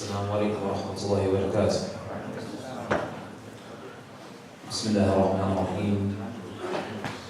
السلام عليكم ورحمة الله وبركاته. بسم الله الرحمن الرحيم.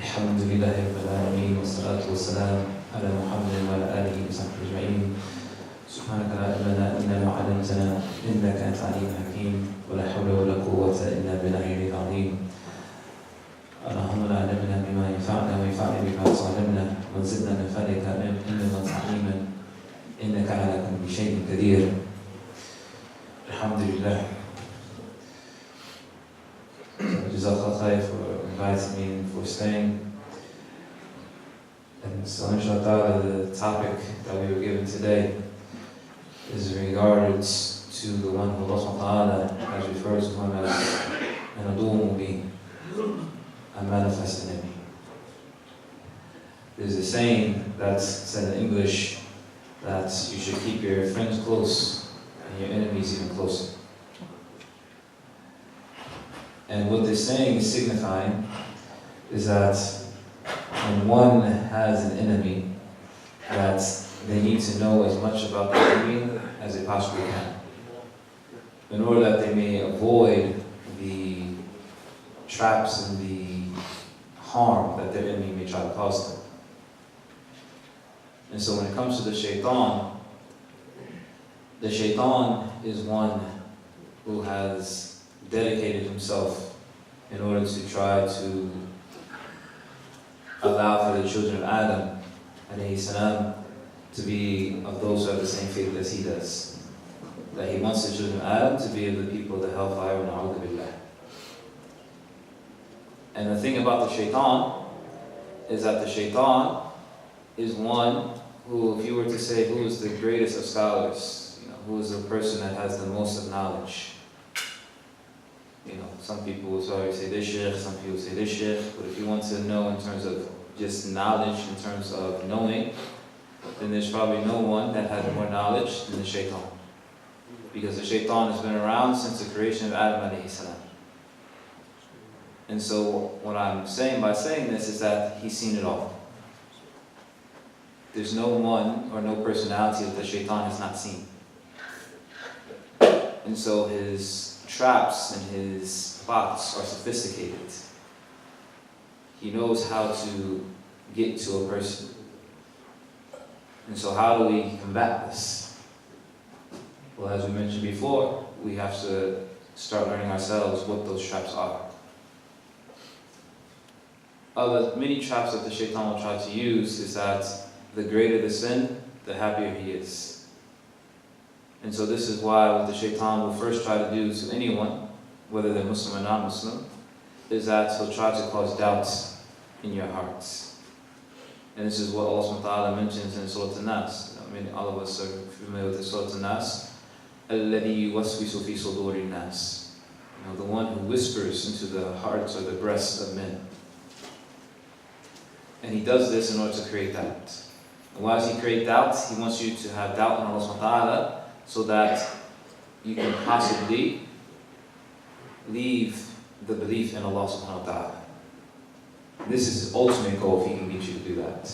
الحمد لله رب العالمين والصلاة والسلام على محمد وعلى آله وصحبه أجمعين. سبحانك لا علم لنا إلا ما علمتنا إنك أنت العليم الحكيم ولا حول ولا قوة إلا بالله العظيم. اللهم لا علمنا بما ينفعنا وينفعنا بما علمنا وزدنا من فضلك علما تعليما إنك على كل شيء قدير. Alhamdulillah. Jazakallah khair for inviting me and for staying. And so inshallah the topic that we were given today is in regards to the one who Allah subhanahu wa ta'ala has referred to him as an adu mubin, a manifest enemy. There's a saying that's said in English that you should keep your friends close and your enemies even closer. And what this saying is signifying is that when one has an enemy, that they need to know as much about the enemy as they possibly can, in order that they may avoid the traps and the harm that their enemy may try to cause them. And so when it comes to the Shaytaan is one who has dedicated himself in order to try to allow for the children of Adam alayhi salam to be of those who have the same faith as he does. That he wants the children of Adam to be of the people of the hellfire, and na'udhu billah. And the thing about the Shaytaan is that the Shaytaan is one who, if you were to say who is the greatest of scholars, who is the person that has the most of knowledge? Some people will probably say this sheikh, some people say this sheikh, but if you want to know in terms of just knowledge, in terms of knowing, then there's probably no one that has more knowledge than the Shaytaan. Because the Shaytaan has been around since the creation of Adam alayhi salam. And so what I'm saying by saying this is that he's seen it all. There's no one or no personality that the Shaytaan has not seen. And so his traps and his plots are sophisticated. He knows how to get to a person. And so how do we combat this? Well, as we mentioned before, we have to start learning ourselves what those traps are. Of the many traps that the Shaytaan will try to use is that the greater the sin, the happier he is. And so this is why what the Shaytaan will first try to do to anyone, whether they're Muslim or non-Muslim, is that he'll try to cause doubts in your hearts. And this is what Allah subhanahu wa ta'ala mentions in Surah An-Nas. All of us are familiar with the Surah An-Nas. الَّذِي يُوَسْوِسُ فِي صُدُورِ النَّاسِ. The one who whispers into the hearts or the breasts of men. And he does this in order to create doubt. And why does he create doubt? He wants you to have doubt in Allah subhanahu wa ta'ala, so that you can possibly leave the belief in Allah subhanahu wa ta'ala. This is his ultimate goal if he can get you to do that.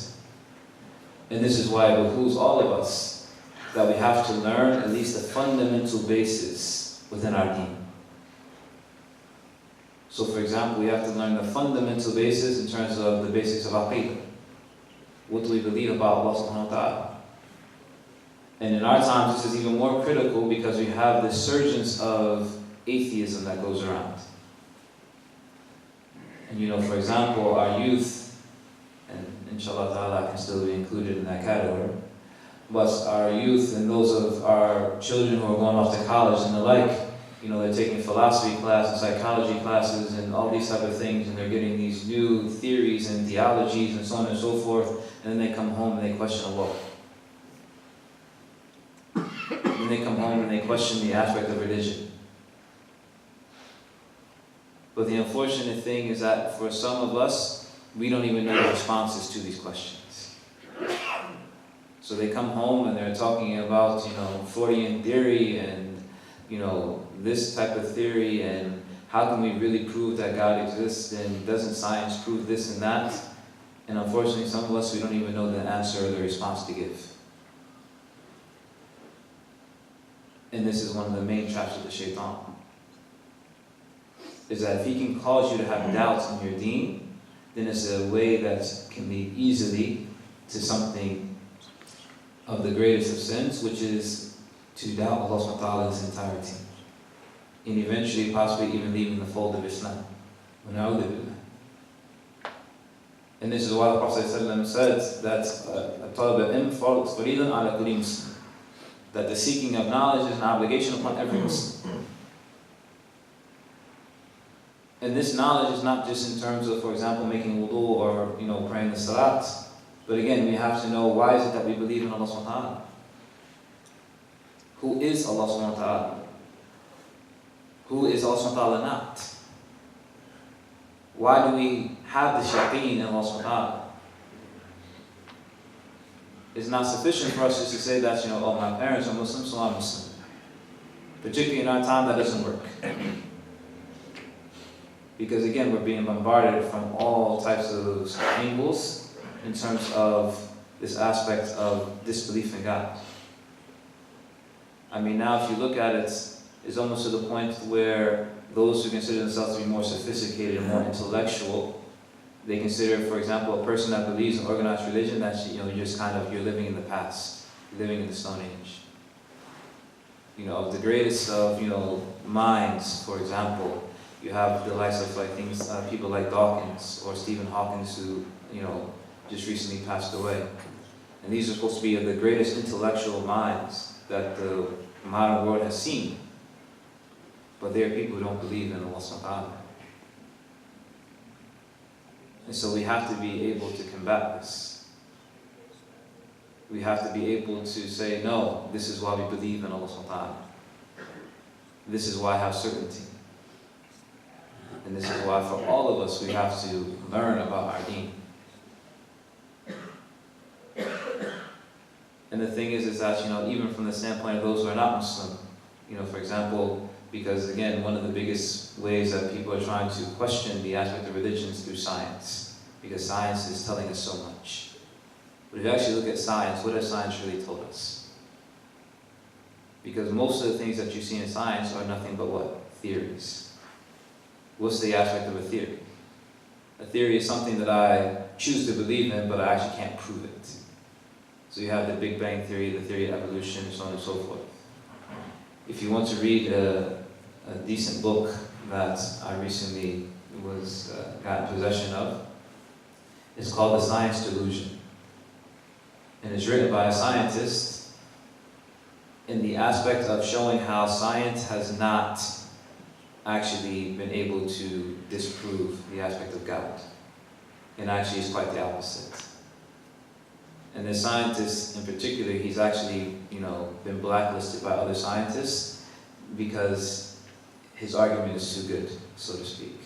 And this is why it behooves all of us that we have to learn at least a fundamental basis within our deen. So for example, we have to learn the fundamental basis in terms of the basics of Aqidah. What do we believe about Allah subhanahu wa ta'ala? And in our times, this is even more critical because we have this surgence of atheism that goes around. And for example, our youth, and inshallah ta'ala I can still be included in that category, but our youth and those of our children who are going off to college and the like, they're taking philosophy class and psychology classes and all these type of things, and they're getting these new theories and theologies and so on and so forth, and then they come home and they question Allah. And they come home and they question the aspect of religion. But the unfortunate thing is that for some of us, we don't even know the responses to these questions. So they come home and they're talking about, Freudian theory and, this type of theory, and how can we really prove that God exists, and doesn't science prove this and that? And unfortunately, some of us, we don't even know the answer or the response to give. and this is one of the main traps of the Shaytaan, is that if he can cause you to have doubts in your deen, then it's a way that can lead easily to something of the greatest of sins, which is to doubt Allah subhanahu wa ta'ala in its entirety. And eventually possibly even leaving the fold of Islam. And this is why the Prophet ﷺ said that the seeking of knowledge is an obligation upon every Muslim. And this knowledge is not just in terms of, for example, making wudu or praying the salat. But again, we have to know, why is it that we believe in Allah subhanahu wa ta'ala? Who is Allah subhanahu wa ta'ala? Who is Allah subhanahu wa ta'ala not? Why do we have the yaqeen in Allah subhanahu wa ta'ala? It's not sufficient for us just to say that, oh, my parents are Muslim, so I'm Muslim. Particularly in our time, that doesn't work. Because again, we're being bombarded from all types of angles in terms of this aspect of disbelief in God. I mean, now if you look at it, it's almost to the point where those who consider themselves to be more sophisticated and more intellectual, they consider, for example, a person that believes in organized religion, that you're living in the past, you're living in the Stone Age. Of the greatest of minds, for example, you have the likes of people like Dawkins or Stephen Hawking, who just recently passed away. And these are supposed to be the greatest intellectual minds that the modern world has seen. But there are people who don't believe in Allah subhanahu wa ta'ala. And so we have to be able to combat this. We have to be able to say, no, this is why we believe in Allah subhanahu wa ta'ala. This is why I have certainty. And this is why for all of us we have to learn about our deen. And the thing is that, even from the standpoint of those who are not Muslim, for example, because again, one of the biggest ways that people are trying to question the aspect of religion is through science. Because science is telling us so much. But if you actually look at science, what has science really told us? Because most of the things that you see in science are nothing but what? Theories. What's the aspect of a theory? A theory is something that I choose to believe in, but I actually can't prove it. So you have the Big Bang Theory, the theory of evolution, and so on and so forth. If you want to read a decent book that I recently got in possession of, it's called The Science Delusion. And it's written by a scientist in the aspect of showing how science has not actually been able to disprove the aspect of God. And actually it's quite the opposite. And this scientist in particular, he's actually, been blacklisted by other scientists because his argument is too good, so to speak.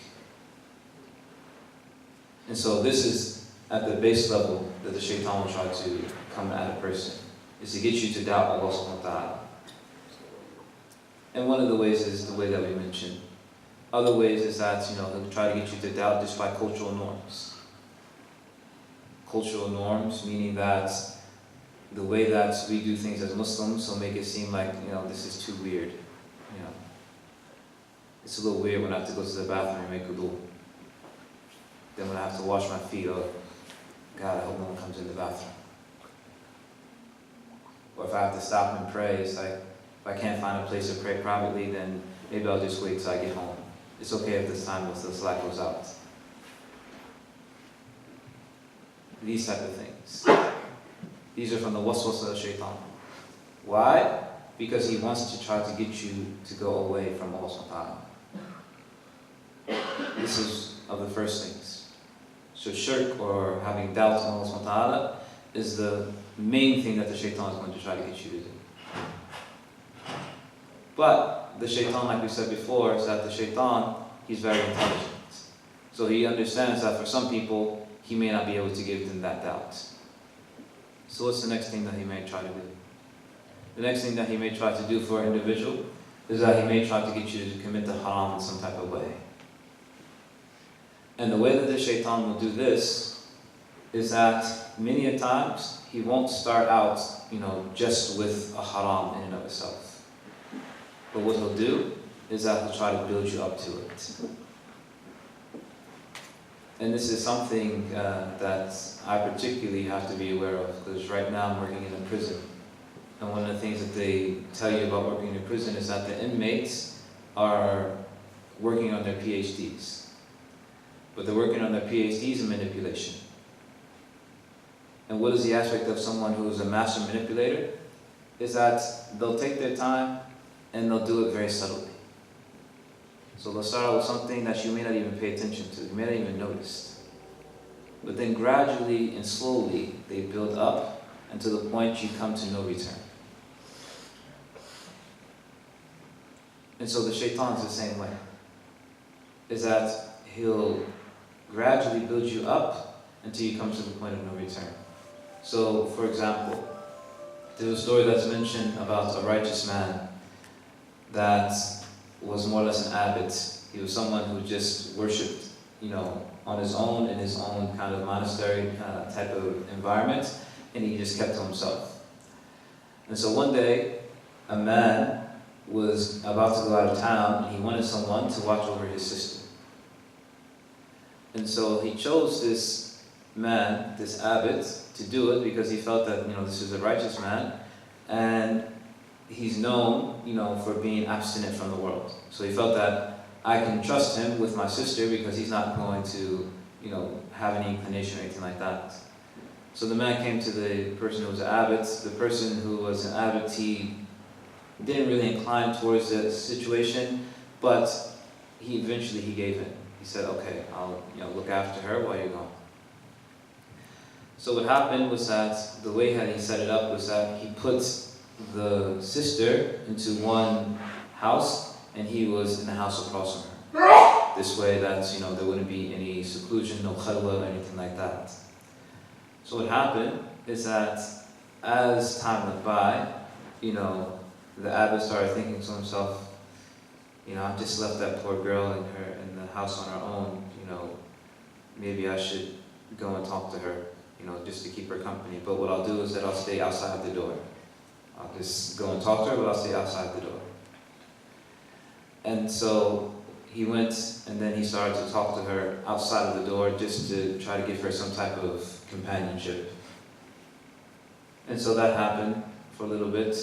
And so this is at the base level that the Shaytaan will try to come at a person, is to get you to doubt Allah subhanahu wa ta'ala. And one of the ways is the way that we mentioned. Other ways is that, he'll try to get you to doubt just by cultural norms. Cultural norms, meaning that the way that we do things as Muslims will make it seem like, this is too weird. It's a little weird when I have to go to the bathroom and make wudu. Then when I have to wash my feet, oh, God, I hope no one comes in the bathroom. Or if I have to stop and pray, it's like, if I can't find a place to pray privately, then maybe I'll just wait till I get home. It's okay if this time the slack goes out. These type of things. These are from the waswasa of Shaytaan. Why? Because he wants to try to get you to go away from Allah subhanahu wa ta'ala. This is of the first things. So shirk, or having doubts on Allah subhanahu wa ta'ala, is the main thing that the Shaytaan is going to try to get you to do. But the Shaytaan, like we said before, is that the Shaytaan, he's very intelligent. So he understands that for some people, he may not be able to give them that doubt. So what's the next thing that he may try to do? The next thing that he may try to do for an individual is that he may try to get you to commit the haram in some type of way. And the way that the Shaytaan will do this is that many a times he won't start out, just with a haram in and of itself. But what he'll do is that he'll try to build you up to it. And this is something that I particularly have to be aware of, because right now I'm working in a prison. And one of the things that they tell you about working in a prison is that the inmates are working on their PhDs. But they're working on their PhDs in manipulation. And what is the aspect of someone who is a master manipulator? Is that they'll take their time and they'll do it very subtly. So they'll start out with something that you may not even pay attention to, you may not even notice. But then gradually and slowly they build up until the point you come to no return. And so the Shaytaan is the same way. Is that he'll gradually build you up until you come to the point of no return. So, for example, there's a story that's mentioned about a righteous man that was more or less an abbot. He was someone who just worshipped, on his own, in his own kind of monastery type of environment, and he just kept to himself. And so one day, a man was about to go out of town, and he wanted someone to watch over his sister. And so he chose this man, this abbot, to do it because he felt that, this is a righteous man, and he's known, for being abstinent from the world. So he felt that I can trust him with my sister because he's not going to, have any inclination or anything like that. So the man came to the person who was an abbot. The person who was an abbot, he didn't really incline towards the situation, but he eventually gave in. He said, okay, I'll look after her while you're gone. So what happened was that the way that he set it up was that he put the sister into one house and he was in the house across from her. This way that there wouldn't be any seclusion, no khalwa or anything like that. So what happened is that as time went by, the abbot started thinking to himself, I've just left that poor girl in the house on her own, maybe I should go and talk to her, just to keep her company. But what I'll do is that I'll stay outside the door. I'll just go and talk to her, but I'll stay outside the door. And so he went and then he started to talk to her outside of the door just to try to give her some type of companionship. And so that happened for a little bit.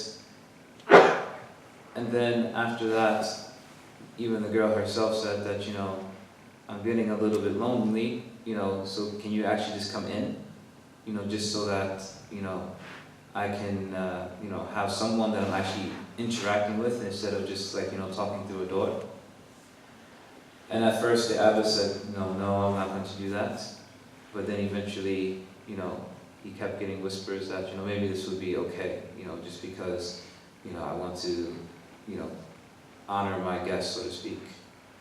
And then after that, even the girl herself said that, I'm getting a little bit lonely, so can you actually just come in? Just so that, I can, have someone that I'm actually interacting with instead of just talking through a door. And at first the abbot said, no, I'm not going to do that. But then eventually, he kept getting whispers that, maybe this would be okay, just because, I want to, honor my guest, so to speak.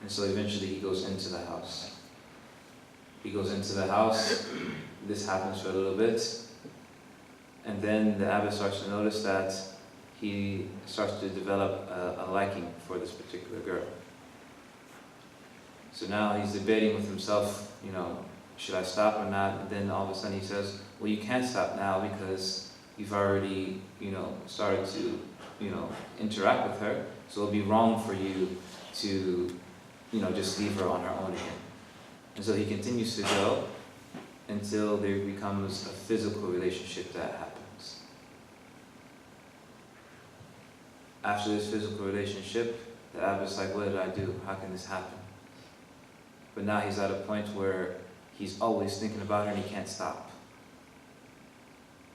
And so eventually he goes into the house. He goes into the house, this happens for a little bit, and then the abbot starts to notice that he starts to develop a liking for this particular girl. So now he's debating with himself, should I stop or not? And then all of a sudden he says, well, you can't stop now because you've already, started to, interact with her. So it'll be wrong for you to, just leave her on her own again. And so he continues to go until there becomes a physical relationship that happens. After this physical relationship, the abbot's like, what did I do? How can this happen? But now he's at a point where he's always thinking about her and he can't stop.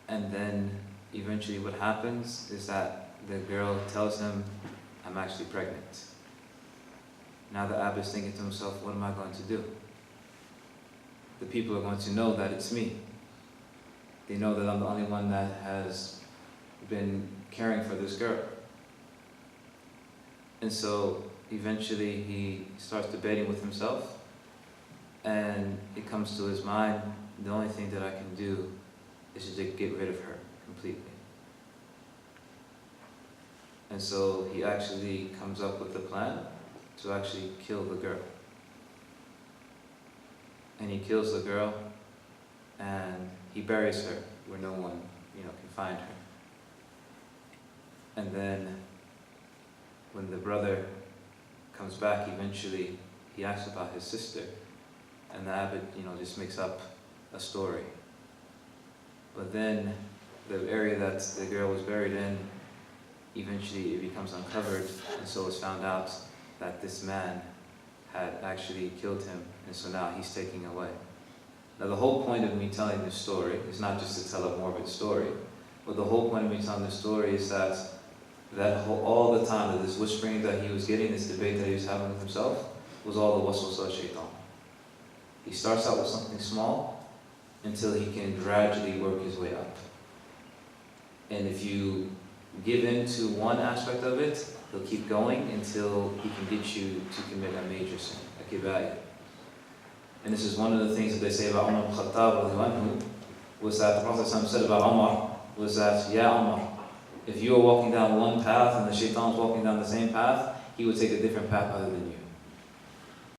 And then eventually what happens is that the girl tells him, I'm actually pregnant. Now the abbot's thinking to himself, what am I going to do? The people are going to know that it's me. They know that I'm the only one that has been caring for this girl. And so eventually he starts debating with himself, and it comes to his mind, the only thing that I can do is to get rid of her completely. And so he actually comes up with a plan to actually kill the girl. And he kills the girl, and he buries her where no one, can find her. And then when the brother comes back, eventually he asks about his sister, and the abbot, just makes up a story. But then the area that the girl was buried in, eventually it becomes uncovered, and so it's found out that this man had actually killed him, and so now he's taking away. Now the whole point of me telling this story is not just to tell a morbid story, but the whole point of me telling this story is that all the time that this whispering that he was getting, this debate that he was having with himself, was all the waswasa of Shaytaan. He starts out with something small until he can gradually work his way up. And if you give in to one aspect of it, he'll keep going until he can get you to commit a major sin, a kibayah. And this is one of the things that they say about Umar ibn Khattab, was that the Prophet said about Umar, was that, Ya Umar, if you were walking down one path and the Shaytan was walking down the same path, he would take a different path other than you.